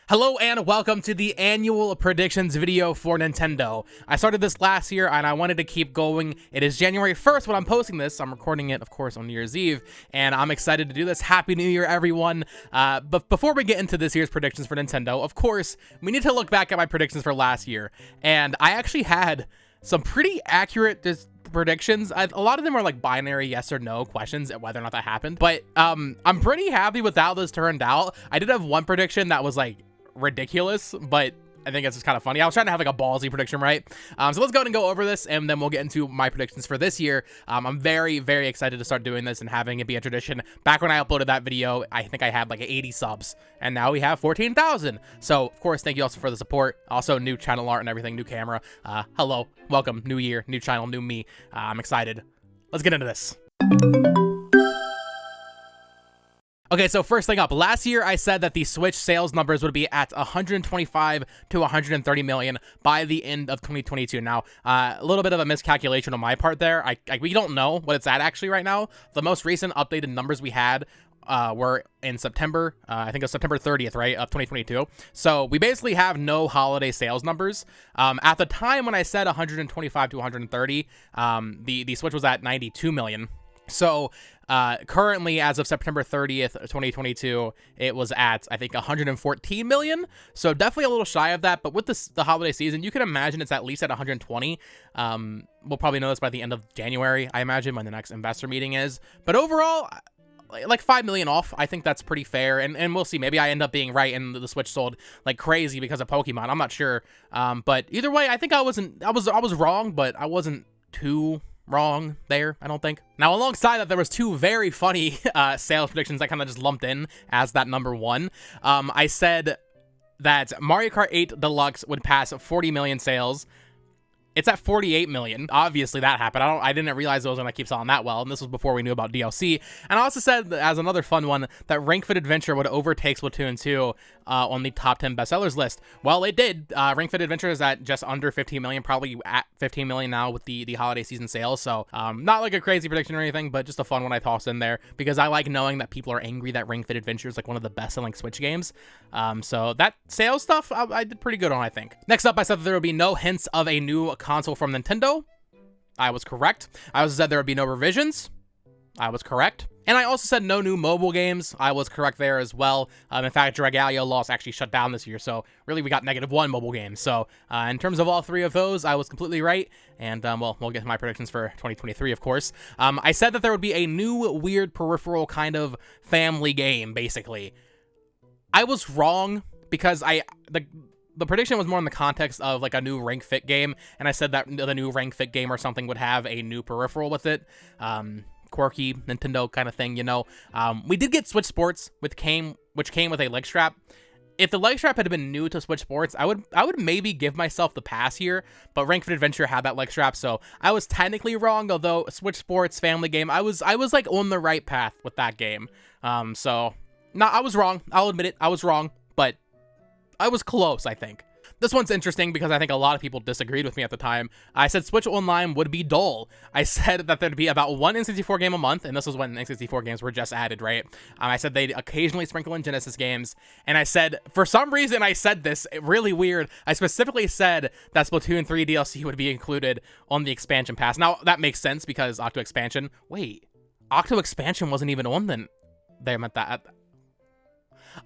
Hello and welcome to the annual predictions video for Nintendo. I started this last year and I wanted to keep going. It is January 1st when I'm posting this. I'm recording it, of course, on New Year's Eve, and I'm excited to do this. Happy New Year, everyone. But before we get into this year's predictions for Nintendo, of course, we need to look back at my predictions for last year. And I actually had some pretty accurate predictions. A lot of them are like binary yes or no questions at whether or not that happened. But I'm pretty happy with how this turned out. I did have one prediction that was like ridiculous, but I think it's just kind of funny. I was trying to have like a ballsy prediction, right? So let's go ahead and go over this, and then we'll get into my predictions for this year. I'm very, very excited to start doing this and having it be a tradition. Back when I uploaded that video, I think I had like 80 subs, and now we have 14,000. So, of course, thank you also for the support. Also, new channel art and everything, new camera. Hello, welcome, new year, new channel, new me. I'm excited. Let's get into this. Okay, so first thing up, last year I said that the Switch sales numbers would be at 125 to 130 million by the end of 2022. Now, a little bit of a miscalculation on my part there. We don't know what it's at actually right now. The most recent updated numbers we had were in September, I think it was September 30th, right, of 2022. So we basically have no holiday sales numbers. At the time when I said 125 to 130, the Switch was at 92 million. So currently, as of September 30th, 2022, it was at, I think, 114 million. So definitely a little shy of that. But with the holiday season, you can imagine it's at least at 120. We'll probably know this by the end of January, I imagine, when the next investor meeting is. But overall, like 5 million off, I think that's pretty fair. And we'll see. Maybe I end up being right and the Switch sold like crazy because of Pokemon. I'm not sure. But either way, I think I was wrong, but I wasn't too wrong there, I don't think. Now, alongside that, there was two very funny sales predictions that kind of just lumped in as that number one. I said that Mario Kart 8 Deluxe would pass 40 million sales. It's at 48 million. Obviously, that happened. I didn't realize it was going to keep selling that well, and this was before we knew about DLC. And I also said, as another fun one, that Ring Fit Adventure would overtake Splatoon 2 on the top 10 bestsellers list. Well, it did. Ring Fit Adventure is at just under 15 million, probably at 15 million now with the holiday season sales. So, not like a crazy prediction or anything, but just a fun one I tossed in there, because I like knowing that people are angry that Ring Fit Adventure is like one of the best-selling Switch games. So that sales stuff, I did pretty good on, I think. Next up, I said that there would be no hints of a new console from Nintendo. I was correct. I also said there would be no revisions. I was correct. And I also said no new mobile games. I was correct there as well. In fact, Dragalia Lost actually shut down this year, so really we got -1 mobile games. So in terms of all three of those, I was completely right. And well, we'll get to my predictions for 2023, of course. I said that there would be a new weird peripheral kind of family game, basically. I was wrong because the prediction was more in the context of like a new Ring Fit game, and I said that the new Ring Fit game or something would have a new peripheral with it. Quirky Nintendo kind of thing, you know. We did get Switch Sports, which came with a leg strap. If the leg strap had been new to Switch Sports, I would maybe give myself the pass here, but Ring Fit Adventure had that leg strap, so I was technically wrong, although Switch Sports family game, I was like on the right path with that game. So no, I was wrong. I'll admit it. I was wrong, but I was close, I think. This one's interesting because I think a lot of people disagreed with me at the time. I said Switch Online would be dull. I said that there'd be about one N64 game a month, and this was when N64 games were just added, right? I said they'd occasionally sprinkle in Genesis games, and I said, for some reason I said this, really weird, I specifically said that Splatoon 3 DLC would be included on the expansion pass. Now, that makes sense because Octo Expansion, wait, Octo Expansion wasn't even on then. They meant that.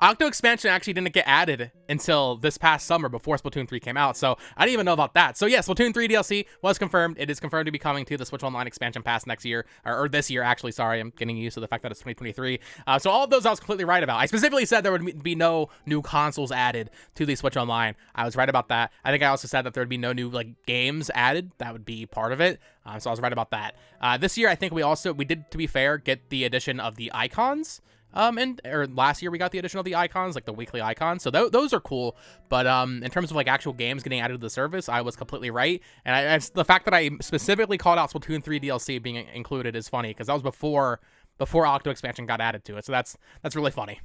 Octo Expansion actually didn't get added until this past summer before Splatoon 3 came out, so I didn't even know about that. So yeah, Splatoon 3 DLC was confirmed. It is confirmed to be coming to the Switch Online expansion pass next year, or this year actually, sorry, I'm getting used to the fact that it's 2023. So all of those I was completely right about. I specifically said there would be no new consoles added to the Switch Online. I was right about that. I think I also said that there would be no new like games added. That would be part of it. So I was right about that. This year, I think we did, to be fair, get the addition of the icons. Or last year we got the addition of the icons, like the weekly icons, so those are cool. But in terms of like actual games getting added to the service, I was completely right. And the fact that I specifically called out Splatoon 3 DLC being included is funny because that was before Octo Expansion got added to it. So that's really funny.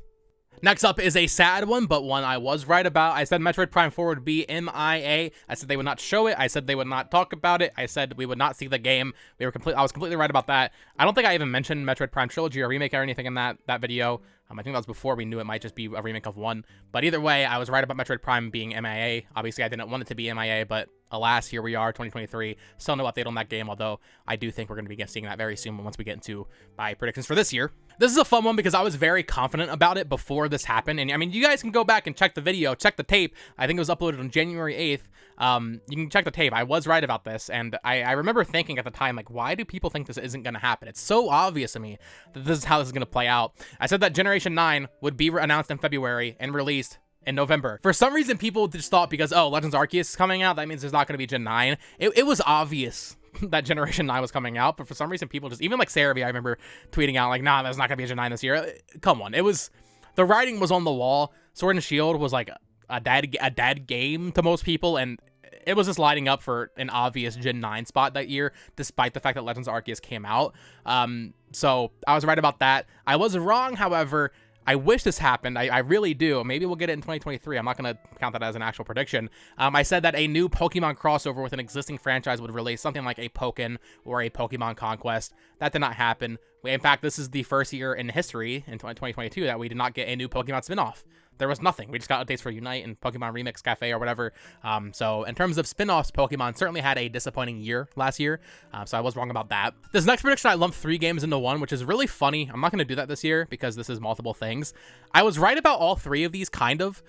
Next up is a sad one, but one I was right about. I said Metroid Prime 4 would be MIA. I said they would not show it. I said they would not talk about it. I said we would not see the game. I was completely right about that. I don't think I even mentioned Metroid Prime Trilogy or remake or anything in that video. I think that was before we knew it might just be a remake of 1. But either way, I was right about Metroid Prime being MIA. Obviously, I didn't want it to be MIA, but alas, here we are, 2023. Still no update on that game, although I do think we're going to be seeing that very soon once we get into my predictions for this year. This is a fun one because I was very confident about it before this happened. And I mean, you guys can go back and check the video, check the tape. I think it was uploaded on January 8th. You can check the tape. I was right about this. And I remember thinking at the time, like, why do people think this isn't going to happen? It's so obvious to me that this is how this is going to play out. I said that Generation 9 would be announced in February and released in November. For some reason, people just thought because, oh, Legends Arceus is coming out, that means there's not going to be Gen 9. It was obvious that Generation 9 was coming out, but for some reason, people just, even like Cerebi, I remember tweeting out, like, nah, there's not going to be a Gen 9 this year. Come on. It was, the writing was on the wall. Sword and Shield was like a dead game to most people, and it was just lining up for an obvious Gen 9 spot that year, despite the fact that Legends Arceus came out. So I was right about that. I was wrong, however. I wish this happened. I really do. Maybe we'll get it in 2023. I'm not going to count that as an actual prediction. I said that a new Pokemon crossover with an existing franchise would release something like a Pokken or a Pokemon Conquest. That did not happen. In fact, this is the first year in history in 2022 that we did not get a new Pokemon spin-off. There was nothing. We just got updates for Unite and Pokemon Remix Cafe or whatever. So in terms of spin-offs, Pokemon certainly had a disappointing year last year. So I was wrong about that. This next prediction, I lumped 3 games into one, which is really funny. I'm not going to do that this year because this is multiple things. I was right about all 3 of these, kind of,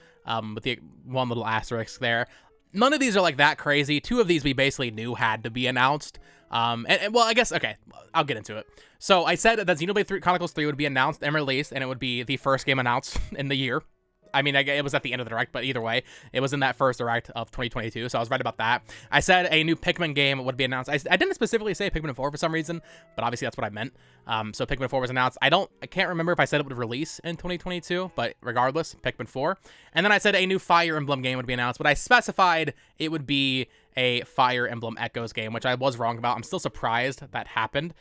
with the one little asterisk there. None of these are like that crazy. 2 of these we basically knew had to be announced. Well, I guess, okay, I'll get into it. So I said that Xenoblade Chronicles 3 would be announced and released, and it would be the first game announced in the year. I mean, it was at the end of the Direct, but either way, it was in that first Direct of 2022, so I was right about that. I said a new Pikmin game would be announced. I didn't specifically say Pikmin 4 for some reason, but obviously that's what I meant. So Pikmin 4 was announced. I can't remember if I said it would release in 2022, but regardless, Pikmin 4. And then I said a new Fire Emblem game would be announced, but I specified it would be a Fire Emblem Echoes game, which I was wrong about. I'm still surprised that happened.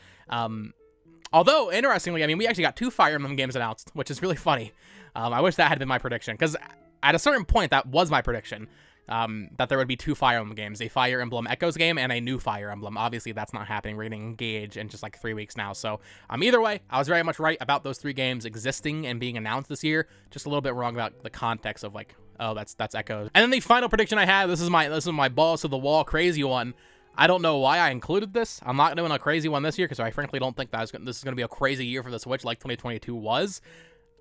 Although, interestingly, I mean, we actually got 2 Fire Emblem games announced, which is really funny. I wish that had been my prediction, because at a certain point, that was my prediction, that there would be 2 Fire Emblem games, a Fire Emblem Echoes game and a new Fire Emblem. Obviously, that's not happening. We're getting engaged in just like 3 weeks now. So either way, I was very much right about those 3 games existing and being announced this year. Just a little bit wrong about the context of like, oh, that's Echoes. And then the final prediction I had, this is my balls to the wall crazy one. I don't know why I included this. I'm not doing a crazy one this year because I frankly don't think this is going to be a crazy year for the Switch like 2022 was.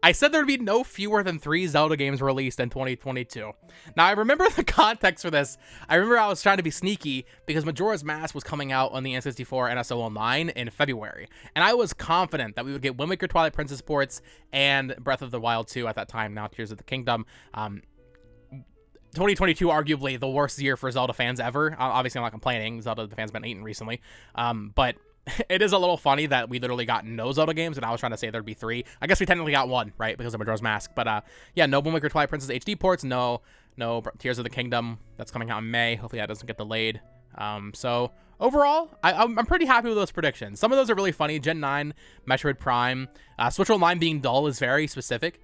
I said there'd be no fewer than 3 Zelda games released in 2022. Now, I remember the context for this. I remember I was trying to be sneaky because Majora's Mask was coming out on the N64 NSO Online in February. And I was confident that we would get Wind Waker Twilight Princess ports and Breath of the Wild 2 at that time, now Tears of the Kingdom. 2022, arguably the worst year for Zelda fans ever. Obviously, I'm not complaining. Zelda fans been eating recently. But it is a little funny that we literally got no Zelda games, and I was trying to say there'd be 3. I guess we technically got 1, right, because of Majora's Mask. But yeah, no Wind Waker Twilight Princess HD ports, no Tears of the Kingdom. That's coming out in May. Hopefully that doesn't get delayed. So overall, I'm pretty happy with those predictions. Some of those are really funny. Gen 9, Metroid Prime, Switch Online being dull is very specific.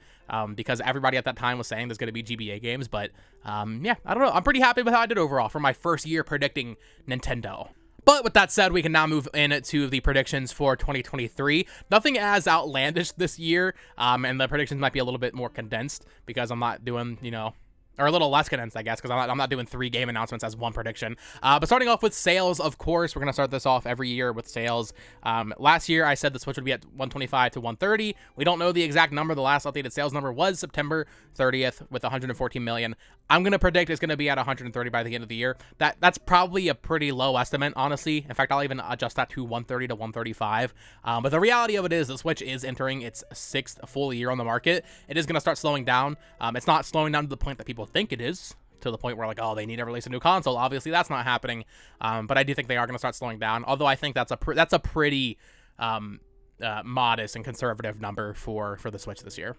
Because everybody at that time was saying there's going to be GBA games, but yeah, I don't know. I'm pretty happy with how I did overall for my first year predicting Nintendo. But with that said, we can now move into the predictions for 2023. Nothing as outlandish this year, and the predictions might be a little bit more condensed because I'm not doing, or a little less condensed, I guess, because I'm not doing 3 game announcements as one prediction. But starting off with sales, of course, we're going to start this off every year with sales. Last year, I said the Switch would be at 125 to 130. We don't know the exact number. The last updated sales number was September 30th with 114 million. I'm going to predict it's going to be at 130 by the end of the year. That's probably a pretty low estimate, honestly. In fact, I'll even adjust that to 130 to 135. But the reality of it is the Switch is entering its 6th full year on the market. It is going to start slowing down. It's not slowing down to the point that people think it is, to the point where like, oh, they need to release a new console. Obviously, that's not happening. But I do think they are going to start slowing down. Although I think that's a pretty modest and conservative number for the Switch this year.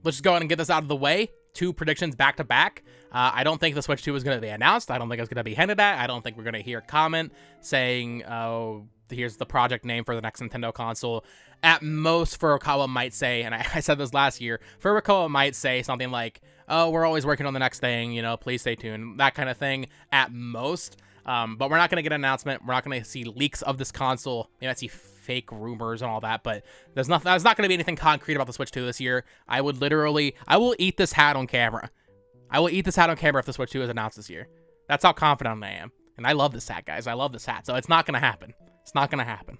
Let's just go ahead and get this out of the way. two predictions back to back. I don't think the Switch 2 is going to be announced. I don't think it's going to be hinted at. I don't think we're going to hear a comment saying, oh, here's the project name for the next Nintendo console. At most, Furukawa might say, and I said this last year, Furukawa might say something like, oh, we're always working on the next thing, you know, please stay tuned, that kind of thing at most. But we're not going to get an announcement. We're not going to see leaks of this console. You might see fake rumors and all that, but there's not going to be anything concrete about the Switch 2 this year. I will eat this hat on camera. I will eat this hat on camera if the Switch 2 is announced this year. That's how confident I am. And I love this hat, guys. I love this hat. So it's not going to happen. It's not going to happen.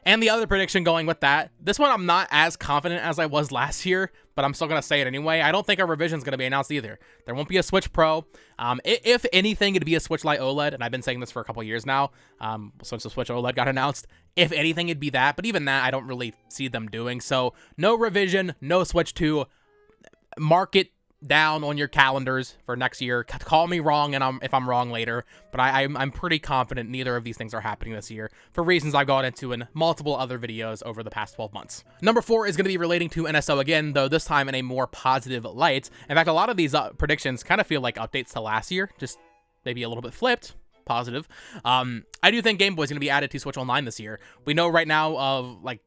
And the other prediction going with that, this one I'm not as confident as I was last year, but I'm still going to say it anyway. I don't think a revision is going to be announced either. There won't be a Switch Pro. If anything, it'd be a Switch Lite OLED, and I've been saying this for a couple years now, since the Switch OLED got announced. If anything, it'd be that, but even that, I don't really see them doing. So no revision, no Switch 2. Mark it down on your calendars for next year. Call me wrong if I'm wrong later, but I'm pretty confident neither of these things are happening this year for reasons I've gone into in multiple other videos over the past 12 months. Number 4 is going to be relating to NSO again, though this time in a more positive light. In fact, a lot of these predictions kind of feel like updates to last year, just maybe a little bit flipped. Positive. I do think Game Boy is going to be added to Switch Online this year. We know right now of like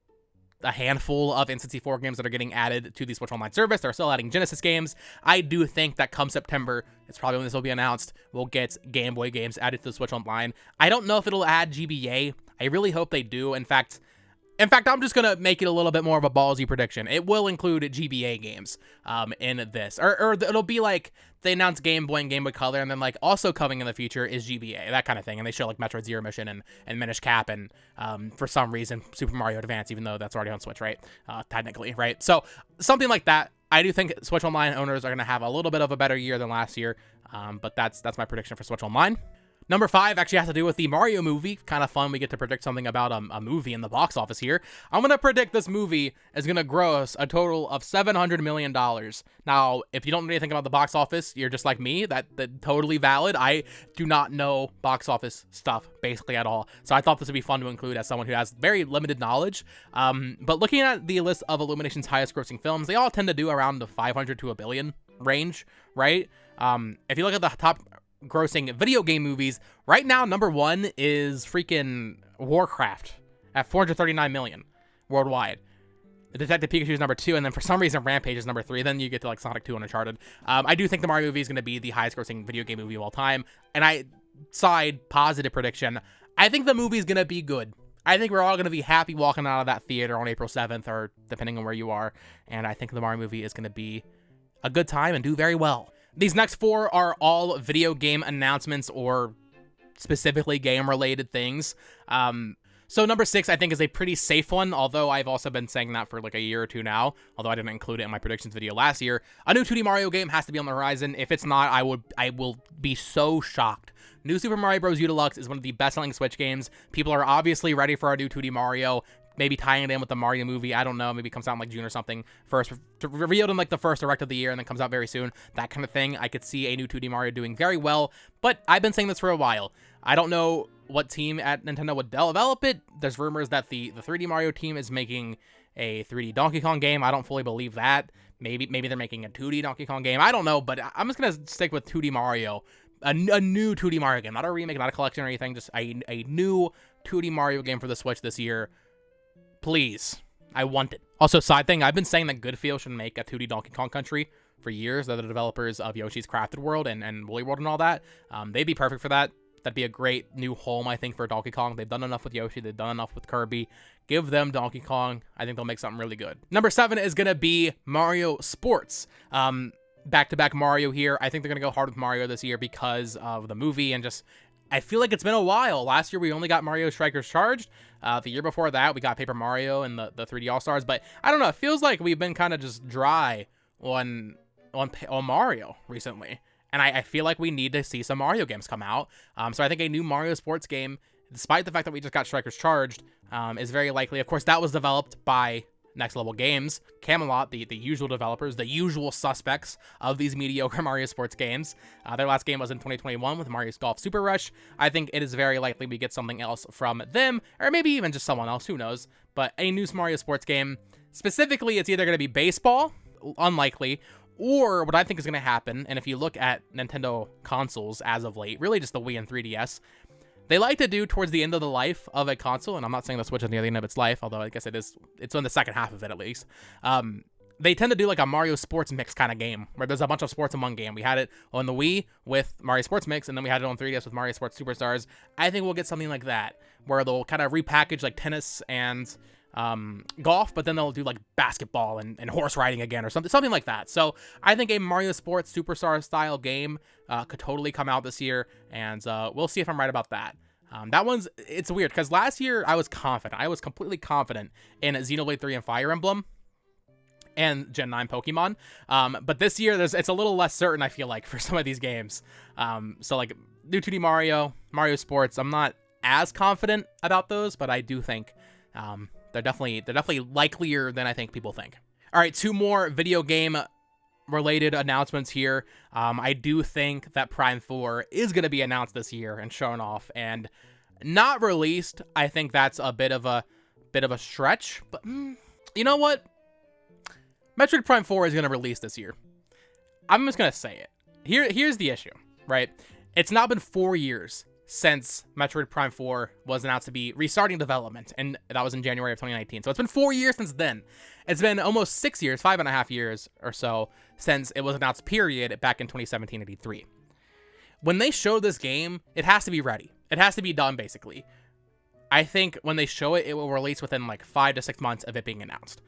a handful of N64 games that are getting added to the Switch Online service. They're still adding Genesis games. I do think that come September, it's probably when this will be announced, we'll get Game Boy games added to the Switch Online. I don't know if it'll add GBA. I really hope they do. In fact, I'm just going to make it a little bit more of a ballsy prediction. It will include GBA games in this. Or it'll be like they announce Game Boy and Game Boy Color, and then like also coming in the future is GBA, that kind of thing. And they show like Metroid Zero Mission and Minish Cap and for some reason Super Mario Advance, even though that's already on Switch, right? Technically, right? So something like that. I do think Switch Online owners are going to have a little bit of a better year than last year, but that's my prediction for Switch Online. Number 5 actually has to do with the Mario movie. Kind of fun. We get to predict something about a movie in the box office here. I'm going to predict this movie is going to gross a total of $700 million. Now, if you don't know anything about the box office, you're just like me. That's totally valid. I do not know box office stuff basically at all. So I thought this would be fun to include as someone who has very limited knowledge. But looking at the list of Illumination's highest grossing films, they all tend to do around the 500 to a billion range, right? If you look at the top grossing video game movies, right now number 1 is freaking Warcraft at 439 million worldwide. The Detective Pikachu is number 2, and then for some reason Rampage is number 3. Then you get to like Sonic 2 and Uncharted. I do think the Mario movie is going to be the highest grossing video game movie of all time, and positive prediction, I think the movie is going to be good. I think we're all going to be happy walking out of that theater on April 7th, or depending on where you are, and I think the Mario movie is going to be a good time and do very well. These next 4 are all video game announcements or specifically game-related things. So number 6, I think, is a pretty safe one, although I've also been saying that for like a year or two now, although I didn't include it in my predictions video last year. A new 2D Mario game has to be on the horizon. If it's not, I will be so shocked. New Super Mario Bros. U Deluxe is one of the best-selling Switch games. People are obviously ready for a new 2D Mario. Maybe tying it in with the Mario movie. I don't know. Maybe it comes out in like June or something. First, revealed in like the first direct of the year and then comes out very soon. That kind of thing. I could see a new 2D Mario doing very well. But I've been saying this for a while. I don't know what team at Nintendo would develop it. There's rumors that the 3D Mario team is making a 3D Donkey Kong game. I don't fully believe that. Maybe they're making a 2D Donkey Kong game. I don't know. But I'm just going to stick with 2D Mario. A new 2D Mario game. Not a remake, not a collection or anything. Just a new 2D Mario game for the Switch this year. Please. I want it. Also, side thing, I've been saying that Goodfeel should make a 2D Donkey Kong Country for years. They're the developers of Yoshi's Crafted World and Woolly World and all that. They'd be perfect for that. That'd be a great new home, I think, for Donkey Kong. They've done enough with Yoshi. They've done enough with Kirby. Give them Donkey Kong. I think they'll make something really good. Number 7 is going to be Mario Sports. Back-to-back Mario here. I think they're going to go hard with Mario this year because of the movie and just... I feel like it's been a while. Last year, we only got Mario Strikers Charged. The year before that, we got Paper Mario and the 3D All-Stars. But I don't know. It feels like we've been kind of just dry on Mario recently. And I feel like we need to see some Mario games come out. So I think a new Mario Sports game, despite the fact that we just got Strikers Charged, is very likely. Of course, that was developed by Next Level Games, Camelot, the usual developers, the usual suspects of these mediocre Mario Sports games. Their last game was in 2021 with Mario's Golf Super Rush. I think it is very likely we get something else from them, or maybe even just someone else, who knows. But a new Mario Sports game, specifically, it's either going to be baseball, unlikely, Or what I think is going to happen, and if you look at Nintendo consoles as of late, really just the Wii and 3DS, they like to do towards the end of the life of a console, and I'm not saying the Switch is near the end of its life, although I guess it's in the second half of it at least. They tend to do like a Mario Sports Mix kind of game, where there's a bunch of sports in one game. We had it on the Wii with Mario Sports Mix, and then we had it on 3DS with Mario Sports Superstars. I think we'll get something like that, where they'll kind of repackage like tennis and golf, but then they'll do like basketball and horse riding again or something like that. So I think a Mario Sports Superstar style game could totally come out this year, and we'll see if I'm right about that. It's weird because last year I was confident. I was completely confident in Xenoblade 3 and Fire Emblem and Gen 9 Pokemon. But this year it's a little less certain, I feel like, for some of these games. So like new 2D Mario Sports, I'm not as confident about those, but I do think they're definitely likelier than I think people think. All right, 2 more video game related announcements here. I do think that Prime 4 is going to be announced this year and shown off, and not released. I think that's a bit of a stretch, but you know what? Metroid Prime 4 is going to release this year. I'm just going to say it. Here's the issue, right? It's now been 4 years since Metroid Prime 4 was announced to be restarting development, and that was in January of 2019. So it's been 4 years since then. It's been almost 6 years, 5.5 years or so, since it was announced, period, back in 2017 and E3. When they show this game, it has to be ready. It has to be done, basically. I think when they show it, it will release within like 5 to 6 months of it being announced.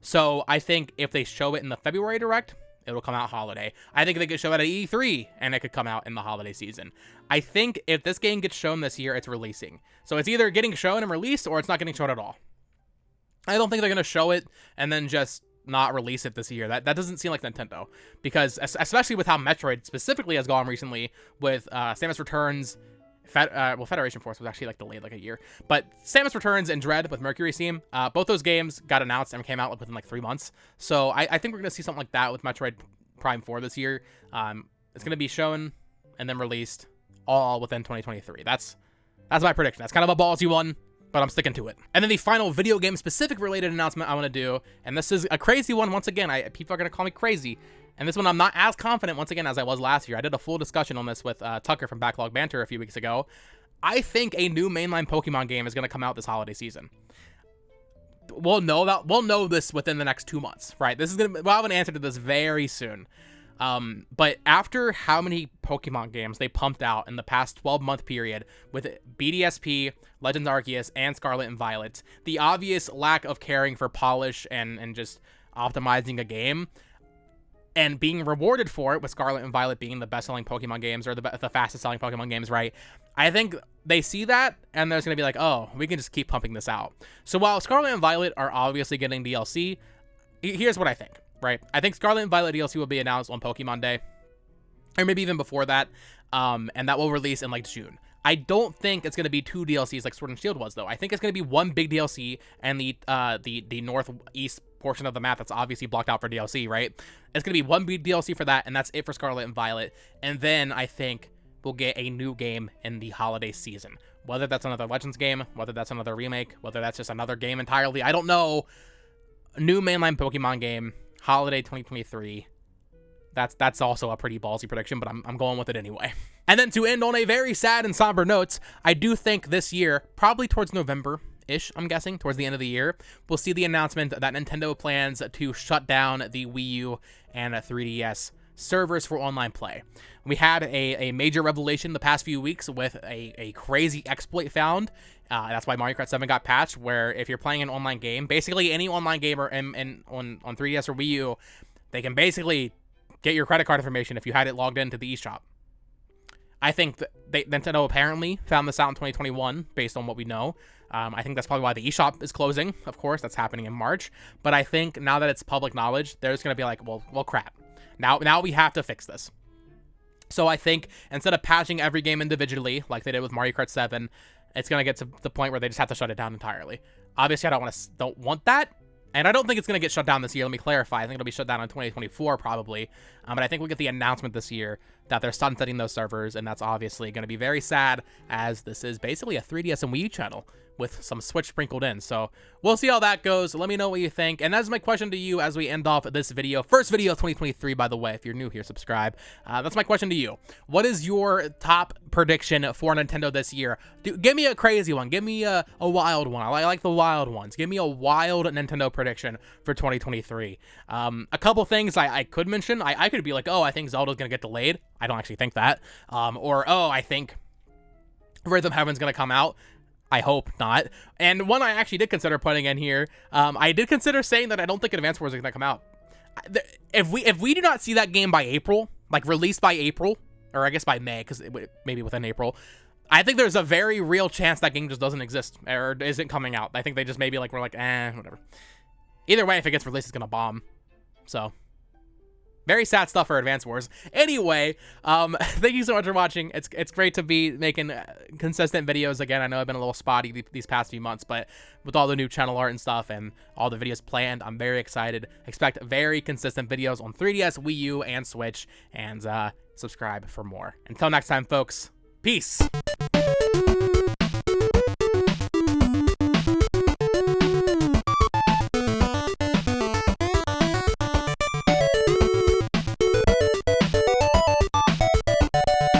So I think if they show it in the February Direct, it'll come out holiday. I think they could show it at E3, and it could come out in the holiday season. I think if this game gets shown this year, it's releasing. So it's either getting shown and released, or it's not getting shown at all. I don't think they're going to show it and then just not release it this year. That doesn't seem like Nintendo. Because, especially with how Metroid specifically has gone recently, with Samus Returns, Federation Force was actually like delayed like a year. But Samus Returns and Dread with Mercury's team, both those games got announced and came out within like 3 months. So I think we're going to see something like that with Metroid Prime 4 this year. It's going to be shown and then released all within 2023. That's my prediction. That's kind of a ballsy one, but I'm sticking to it. And then the final video game specific related announcement I want to do, and this is a crazy one once again. People are going to call me crazy. And this one I'm not as confident, once again, as I was last year. I did a full discussion on this with Tucker from Backlog Banter a few weeks ago. I think a new mainline Pokemon game is going to come out this holiday season. We'll know this within the next 2 months, right? We'll have an answer to this very soon. But after how many Pokemon games they pumped out in the past 12-month period with BDSP, Legends Arceus, and Scarlet and Violet, the obvious lack of caring for polish and just optimizing a game, and being rewarded for it with Scarlet and Violet being the best-selling Pokemon games, or the fastest-selling Pokemon games, right? I think they see that, and they're going to be like, oh, we can just keep pumping this out. So while Scarlet and Violet are obviously getting DLC, here's what I think, right? I think Scarlet and Violet DLC will be announced on Pokemon Day, or maybe even before that, and that will release in, like, June. I don't think it's going to be 2 DLCs like Sword and Shield was, though. I think it's going to be one big DLC, and the northeast portion of the map that's obviously blocked out for DLC, right? It's going to be one big DLC for that, and that's it for Scarlet and Violet. And then I think we'll get a new game in the holiday season. Whether that's another Legends game, whether that's another remake, whether that's just another game entirely, I don't know. New mainline Pokemon game, holiday 2023. That's also a pretty ballsy prediction, but I'm going with it anyway. And then to end on a very sad and somber note, I do think this year, probably towards November-ish, I'm guessing, towards the end of the year, we'll see the announcement that Nintendo plans to shut down the Wii U and 3DS servers for online play. We had a major revelation the past few weeks with a crazy exploit found. That's why Mario Kart 7 got patched, where if you're playing an online game, basically any online gamer on 3DS or Wii U, they can basically get your credit card information if you had it logged into the eShop. I think Nintendo apparently found this out in 2021, based on what we know. I think that's probably why the eShop is closing. Of course, that's happening in March. But I think now that it's public knowledge, they're just going to be like, well, crap. Now we have to fix this. So I think instead of patching every game individually, like they did with Mario Kart 7, it's going to get to the point where they just have to shut it down entirely. Obviously, I don't want that. And I don't think it's going to get shut down this year. Let me clarify. I think it'll be shut down in 2024, probably. But I think we'll get the announcement this year that they're sunsetting those servers, and that's obviously going to be very sad, as this is basically a 3DS and Wii U channel with some Switch sprinkled in. So we'll see how that goes. Let me know what you think. And that's my question to you as we end off this video. First video of 2023, by the way. If you're new here, subscribe. That's my question to you. What is your top prediction for Nintendo this year? Give me a crazy one. Give me a wild one. I like the wild ones. Give me a wild Nintendo prediction for 2023. A couple things I could mention. I could be like, oh, I think Zelda's going to get delayed. I don't actually think that. Or, oh, I think Rhythm Heaven's going to come out. I hope not. And one I actually did consider putting in here, I did consider saying that I don't think Advance Wars is going to come out. If we do not see that game by April, like released by April, or I guess by May, because maybe within April, I think there's a very real chance that game just doesn't exist or isn't coming out. I think they just maybe like we're like, whatever. Either way, if it gets released, it's going to bomb. So very sad stuff for Advance Wars. Anyway, thank you so much for watching. It's great to be making consistent videos again. I know I've been a little spotty these past few months, but with all the new channel art and stuff and all the videos planned, I'm very excited. Expect very consistent videos on 3DS, Wii U, and Switch, and subscribe for more. Until next time, folks, peace.